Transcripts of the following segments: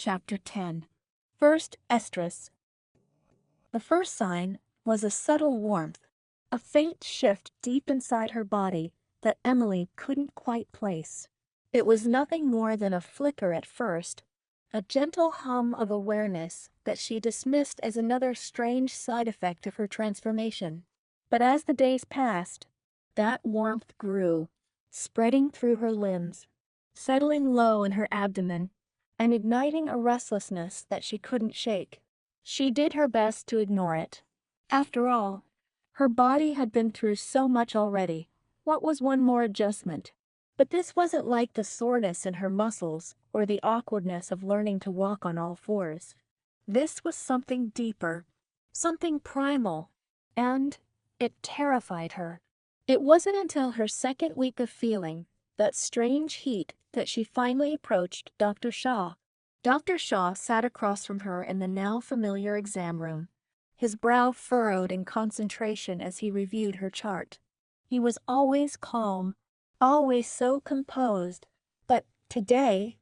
Chapter 10. First Estrus. The first sign was a subtle warmth, a faint shift deep inside her body that Emily couldn't quite place. It was nothing more than a flicker at first, a gentle hum of awareness that she dismissed as another strange side effect of her transformation. But as the days passed, that warmth grew, spreading through her limbs, settling low in her abdomen, and igniting a restlessness that she couldn't shake. She did her best to ignore it. After all, her body had been through so much already. What was one more adjustment? But this wasn't like the soreness in her muscles or the awkwardness of learning to walk on all fours. This was something deeper, something primal, and it terrified her. It wasn't until her second week of feeling that strange heat that she finally approached Dr. Shaw. Dr. Shaw sat across from her in the now familiar exam room, his brow furrowed in concentration as he reviewed her chart. He was always calm, always so composed, but today,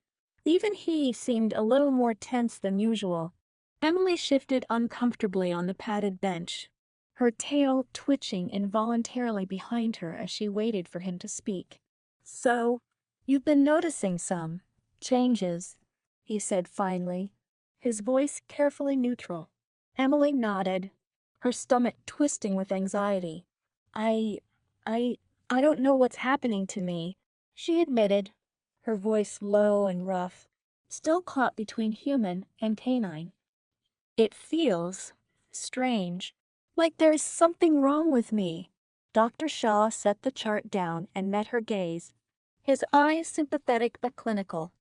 even he seemed a little more tense than usual. Emily shifted uncomfortably on the padded bench, her tail twitching involuntarily behind her as she waited for him to speak. "So, you've been noticing some changes," he said finally, his voice carefully neutral. Emily nodded, her stomach twisting with anxiety. I don't know what's happening to me," she admitted, her voice low and rough, still caught between human and canine. "It feels strange, like there's something wrong with me." Dr. Shaw set the chart down and met her gaze, his eyes sympathetic but clinical.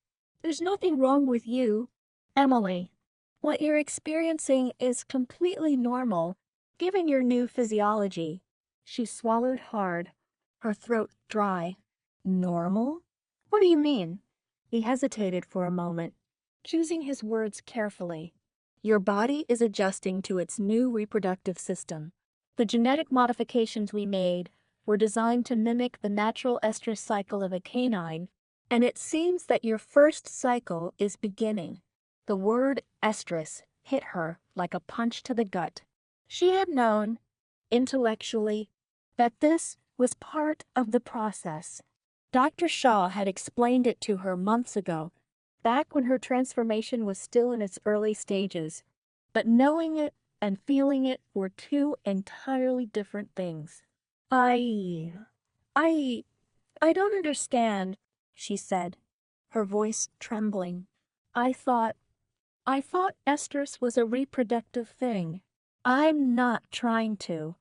"There's nothing wrong with you, Emily. What you're experiencing is completely normal, given your new physiology." She swallowed hard, her throat dry. "Normal? What do you mean?" He hesitated for a moment, choosing his words carefully. "Your body is adjusting to its new reproductive system. The genetic modifications we made were designed to mimic the natural estrus cycle of a canine, and it seems that your first cycle is beginning." The word estrus hit her like a punch to the gut. She had known, intellectually, that this was part of the process. Dr. Shaw had explained it to her months ago, back when her transformation was still in its early stages. But knowing it and feeling it were two entirely different things. I don't understand," she said, her voice trembling. I thought estrus was a reproductive thing. I'm not trying to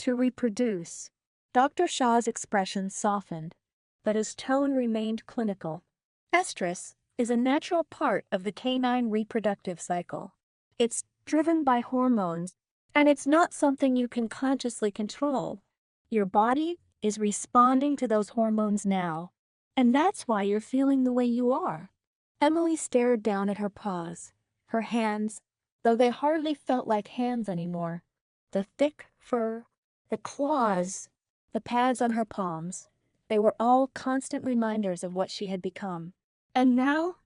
reproduce." Dr. Shaw's expression softened, but his tone remained clinical. "Estrus is a natural part of the canine reproductive cycle. It's driven by hormones, and it's not something you can consciously control. Your body is responding to those hormones now, and that's why you're feeling the way you are." Emily stared down at her paws, her hands, though they hardly felt like hands anymore. The thick fur, the claws, the pads on her palms, they were all constant reminders of what she had become. And now,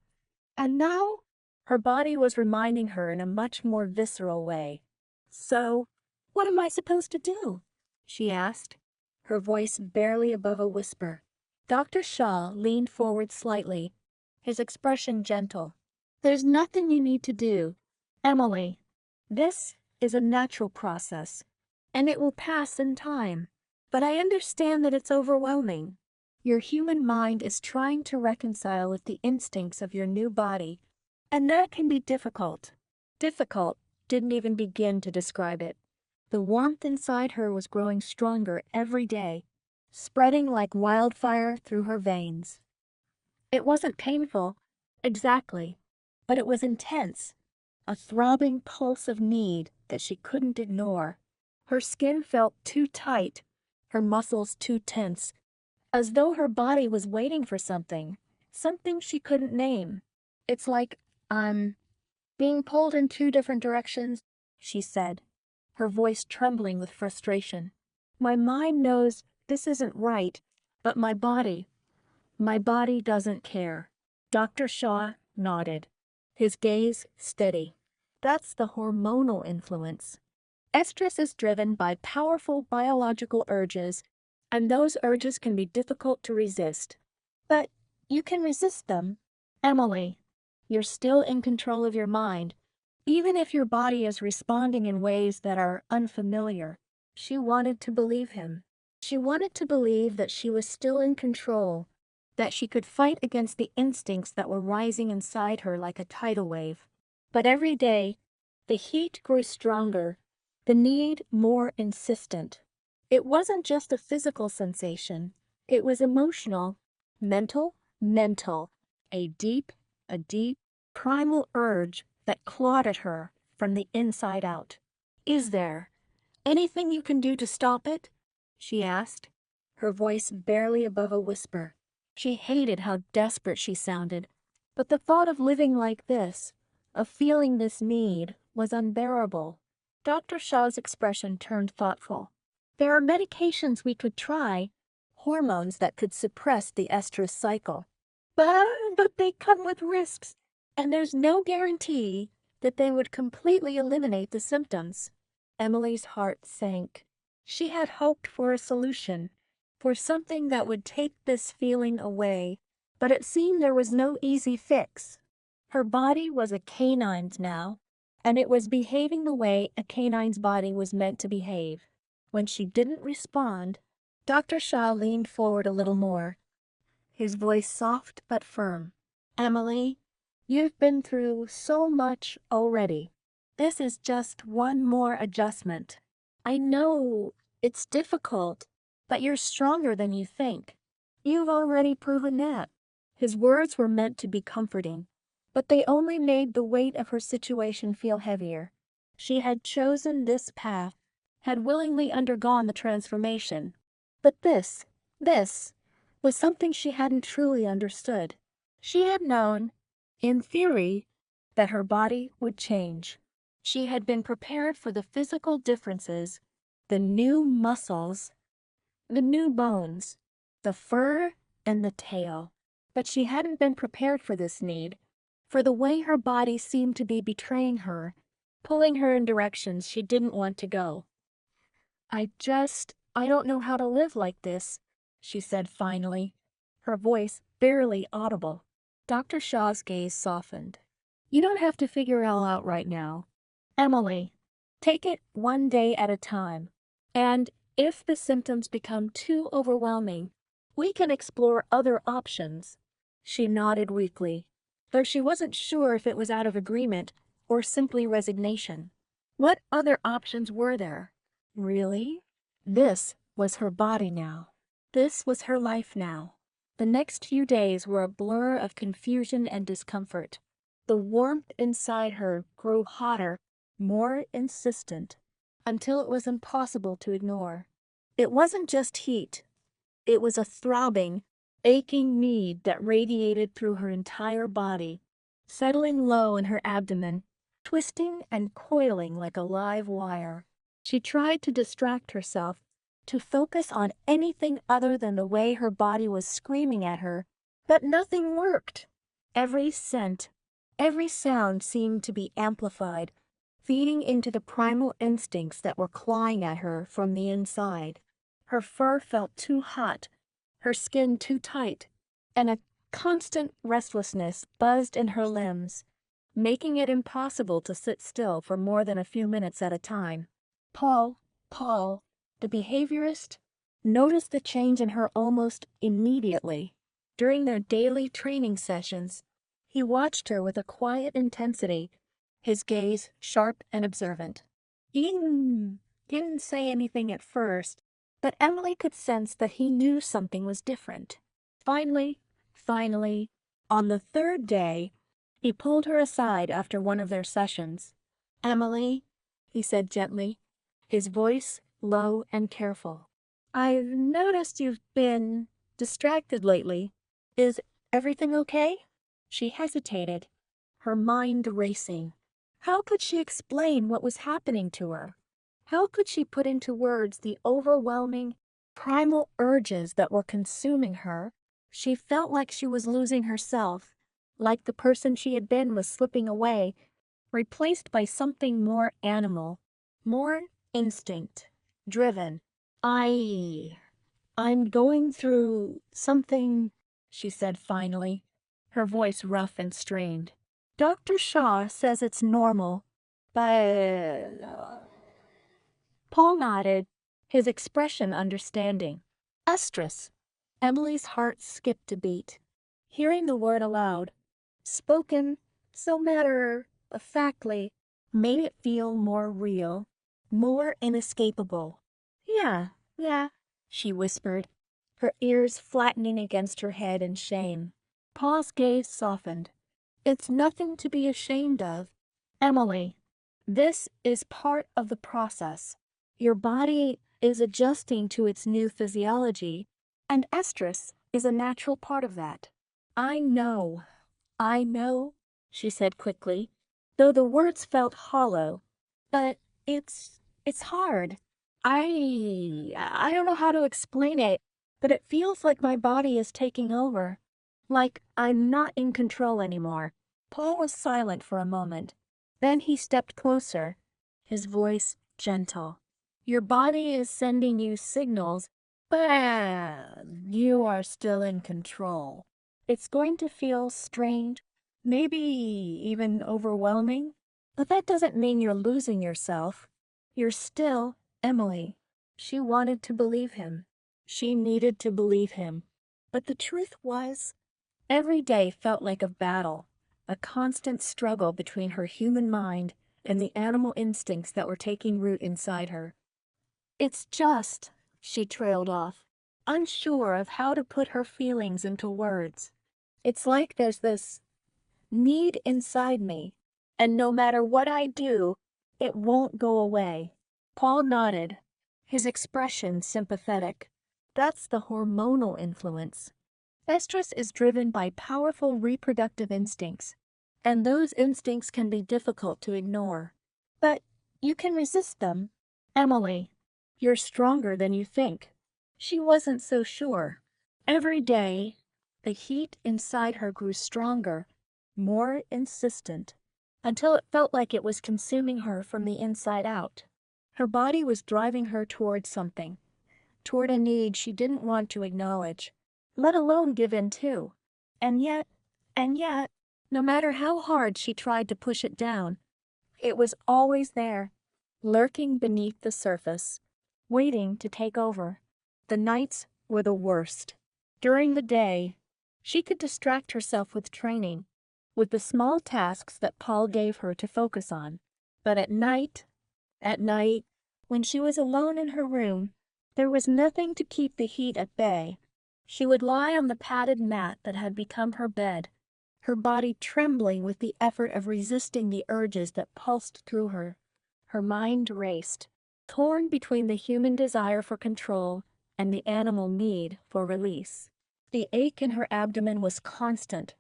her body was reminding her in a much more visceral way. "So, what am I supposed to do?" she asked, her voice barely above a whisper. Dr. Shaw leaned forward slightly, his expression gentle. "There's nothing you need to do, Emily. This is a natural process, and it will pass in time. But I understand that it's overwhelming. Your human mind is trying to reconcile with the instincts of your new body, and that can be difficult." Difficult didn't even begin to describe it. The warmth inside her was growing stronger every day, spreading like wildfire through her veins. It wasn't painful, exactly, but it was intense, a throbbing pulse of need that she couldn't ignore. Her skin felt too tight, her muscles too tense, as though her body was waiting for something she couldn't name. "It's like I'm being pulled in two different directions," she said, her voice trembling with frustration. "My mind knows this isn't right, but my body doesn't care." Dr. Shaw nodded. his gaze steady. That's the hormonal influence. Estrus is driven by powerful biological urges, and those urges can be difficult to resist. But you can resist them. Emily, you're still in control of your mind, even if your body is responding in ways that are unfamiliar. She wanted to believe him. She wanted to believe that she was still in control, that she could fight against the instincts that were rising inside her like a tidal wave. But every day, the heat grew stronger, the need more insistent. It wasn't just a physical sensation, it was emotional, mental, a deep, a deep, primal urge that clawed at her from the inside out. Is there anything you can do to stop it? She asked, her voice barely above a whisper. She hated how desperate she sounded, but the thought of living like this, of feeling this need, was unbearable. Dr. Shaw's expression turned thoughtful. There are medications we could try, hormones that could suppress the estrous cycle. But they come with risks, and there's no guarantee that they would completely eliminate the symptoms. Emily's heart sank. She had hoped for a solution, for something that would take this feeling away, but it seemed there was no easy fix. Her body was a canine's now, and it was behaving the way a canine's body was meant to behave. When she didn't respond, Dr. Shaw leaned forward a little more, his voice soft but firm. Emily, you've been through so much already. This is just one more adjustment. I know it's difficult, but you're stronger than you think. You've already proven that. His words were meant to be comforting, but they only made the weight of her situation feel heavier. She had chosen this path, had willingly undergone the transformation. But this was something she hadn't truly understood. She had known, in theory, that her body would change. She had been prepared for the physical differences, the new muscles, the new bones, the fur and the tail. But she hadn't been prepared for this need, for the way her body seemed to be betraying her, pulling her in directions she didn't want to go. I don't know how to live like this, she said finally, her voice barely audible. Dr. Shaw's gaze softened. You don't have to figure it all out right now. Emily, take it one day at a time. And if the symptoms become too overwhelming, we can explore other options. She nodded weakly, though she wasn't sure if it was out of agreement or simply resignation. What other options were there? Really? This was her body now. This was her life now. The next few days were a blur of confusion and discomfort. The warmth inside her grew hotter, more insistent, until it was impossible to ignore. It wasn't just heat. It was a throbbing, aching need that radiated through her entire body, settling low in her abdomen, twisting and coiling like a live wire. She tried to distract herself, to focus on anything other than the way her body was screaming at her, but nothing worked. Every scent, every sound seemed to be amplified, feeding into the primal instincts that were clawing at her from the inside. Her fur felt too hot, her skin too tight, and a constant restlessness buzzed in her limbs, making it impossible to sit still for more than a few minutes at a time. Paul, the behaviorist, noticed the change in her almost immediately. During their daily training sessions, he watched her with a quiet intensity, his gaze sharp and observant. He didn't say anything at first, but Emily could sense that he knew something was different. Finally, on the third day, he pulled her aside after one of their sessions. Emily, he said gently, his voice low and careful. I've noticed you've been distracted lately. Is everything okay? She hesitated, her mind racing. How could she explain what was happening to her? How could she put into words the overwhelming, primal urges that were consuming her? She felt like she was losing herself, like the person she had been was slipping away, replaced by something more animal, more instinct-driven. I'm going through something, she said finally, her voice rough and strained. Dr. Shaw says it's normal, but Paul nodded, his expression understanding. Estrus. Emily's heart skipped a beat. Hearing the word aloud, spoken so matter-of-factly, made it feel more real, more inescapable. Yeah, she whispered, her ears flattening against her head in shame. Paul's gaze softened. It's nothing to be ashamed of, Emily. This is part of the process. Your body is adjusting to its new physiology, and estrus is a natural part of that. I know, she said quickly, though the words felt hollow. But it's hard. I don't know how to explain it, but it feels like my body is taking over. Like I'm not in control anymore. Paul was silent for a moment. Then he stepped closer, his voice gentle. Your body is sending you signals, but you are still in control. It's going to feel strange, maybe even overwhelming, but that doesn't mean you're losing yourself. You're still Emily. She wanted to believe him. She needed to believe him. But the truth was, every day felt like a battle, a constant struggle between her human mind and the animal instincts that were taking root inside her. It's just, she trailed off, unsure of how to put her feelings into words. It's like there's this need inside me, and no matter what I do, it won't go away. Paul nodded, his expression sympathetic. That's the hormonal influence. Estrus is driven by powerful reproductive instincts, and those instincts can be difficult to ignore. But you can resist them. Emily, you're stronger than you think. She wasn't so sure. Every day, the heat inside her grew stronger, more insistent, until it felt like it was consuming her from the inside out. Her body was driving her toward something, toward a need she didn't want to acknowledge, let alone give in to. And yet, no matter how hard she tried to push it down, it was always there, lurking beneath the surface, waiting to take over. The nights were the worst. During the day, she could distract herself with training, with the small tasks that Paul gave her to focus on. But at night, when she was alone in her room, there was nothing to keep the heat at bay. She would lie on the padded mat that had become her bed, her body trembling with the effort of resisting the urges that pulsed through her. Her mind raced, torn between the human desire for control and the animal need for release. The ache in her abdomen was constant,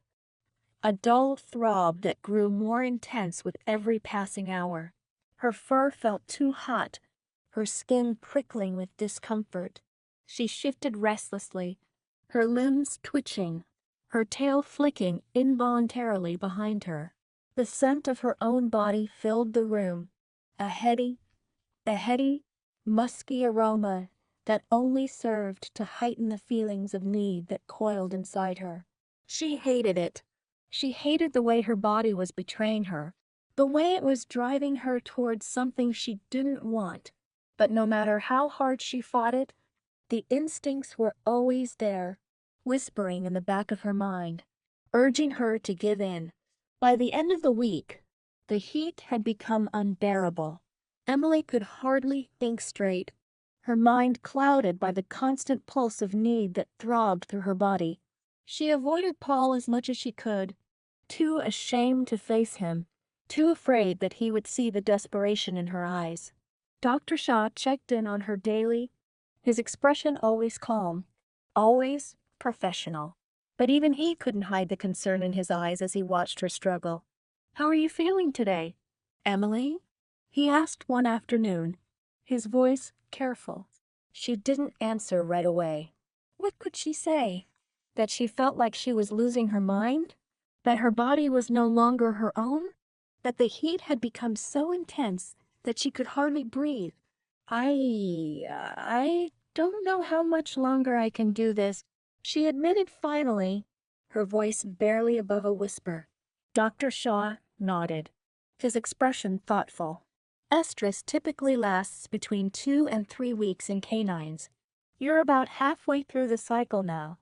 a dull throb that grew more intense with every passing hour. Her fur felt too hot, her skin prickling with discomfort. She shifted restlessly, her limbs twitching, her tail flicking involuntarily behind her. The scent of her own body filled the room, a heady, musky aroma that only served to heighten the feelings of need that coiled inside her. She hated it. She hated the way her body was betraying her, the way it was driving her towards something she didn't want. But no matter how hard she fought it, the instincts were always there, whispering in the back of her mind, urging her to give in. By the end of the week, the heat had become unbearable. Emily could hardly think straight, her mind clouded by the constant pulse of need that throbbed through her body. She avoided Paul as much as she could, too ashamed to face him, too afraid that he would see the desperation in her eyes. Dr. Shaw checked in on her daily, his expression always calm, always professional. But even he couldn't hide the concern in his eyes as he watched her struggle. "How are you feeling today, Emily?" he asked one afternoon, his voice careful. She didn't answer right away. What could she say? That she felt like she was losing her mind? That her body was no longer her own? That the heat had become so intense that she could hardly breathe. I don't know how much longer I can do this, she admitted finally, her voice barely above a whisper. Dr. Shaw nodded, his expression thoughtful. Estrus typically lasts between 2 and 3 weeks in canines. You're about halfway through the cycle now.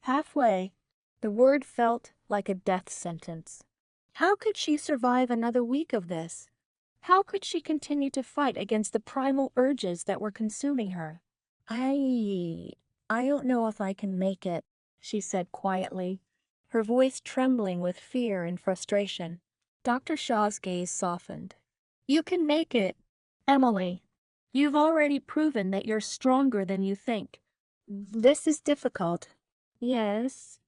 Halfway. The word felt like a death sentence. How could she survive another week of this? How could she continue to fight against the primal urges that were consuming her? I don't know if I can make it, she said quietly, her voice trembling with fear and frustration. Dr. Shaw's gaze softened. You can make it, Emily. You've already proven that you're stronger than you think. This is difficult. Yes,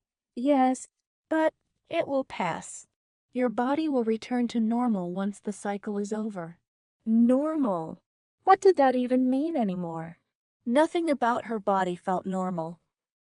but it will pass. Your body will return to normal once the cycle is over. Normal? What did that even mean anymore? Nothing about her body felt normal.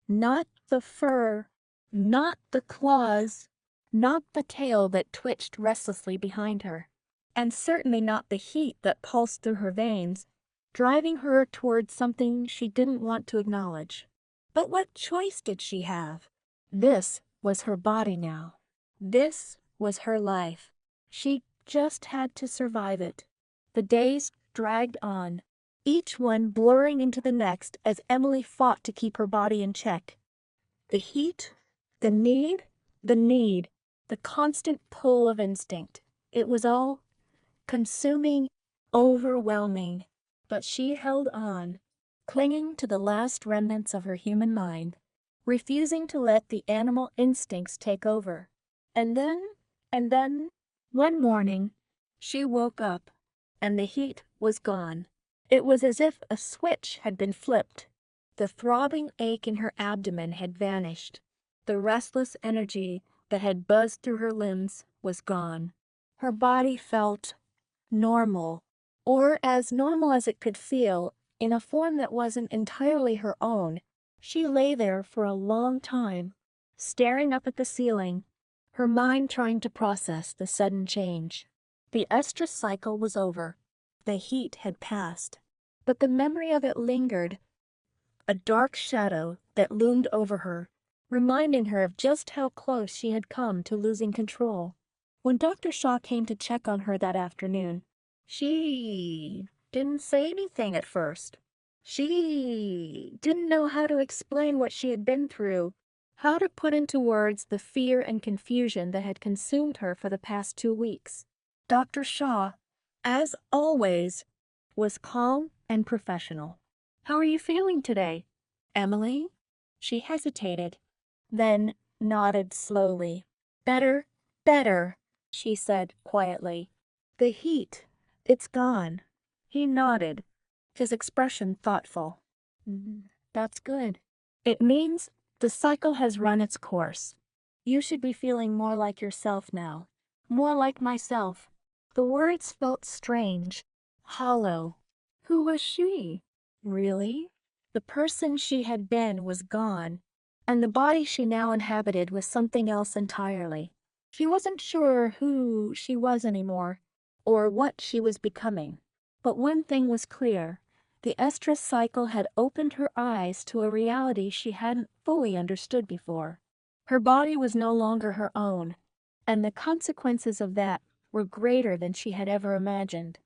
Not the fur, not the claws, not the tail that twitched restlessly behind her, and certainly not the heat that pulsed through her veins, driving her towards something she didn't want to acknowledge. But what choice did she have? This was her body now. This was her life. She just had to survive it. The days dragged on, each one blurring into the next as Emily fought to keep her body in check. The heat, the need, the constant pull of instinct. It was all consuming, overwhelming. But she held on, clinging to the last remnants of her human mind, refusing to let the animal instincts take over. And then, one morning, she woke up, and the heat was gone. It was as if a switch had been flipped. The throbbing ache in her abdomen had vanished. The restless energy that had buzzed through her limbs was gone. Her body felt normal, or as normal as it could feel, in a form that wasn't entirely her own. She lay there for a long time, staring up at the ceiling, her mind trying to process the sudden change. The estrus cycle was over. The heat had passed. But the memory of it lingered, a dark shadow that loomed over her, reminding her of just how close she had come to losing control. When Dr. Shaw came to check on her that afternoon, she didn't say anything at first. She didn't know how to explain what she had been through, how to put into words the fear and confusion that had consumed her for the past 2 weeks. Dr. Shaw, as always, was calm and professional. How are you feeling today, Emily? She hesitated, then nodded slowly. Better, she said quietly. The heat, it's gone. He nodded, his expression thoughtful. That's good. It means the cycle has run its course. You should be feeling more like yourself now. More like myself. The words felt strange, hollow. Who was she? Really? The person she had been was gone, and the body she now inhabited was something else entirely. She wasn't sure who she was anymore, or what she was becoming. But one thing was clear. The estrus cycle had opened her eyes to a reality she hadn't fully understood before. Her body was no longer her own, and the consequences of that were greater than she had ever imagined.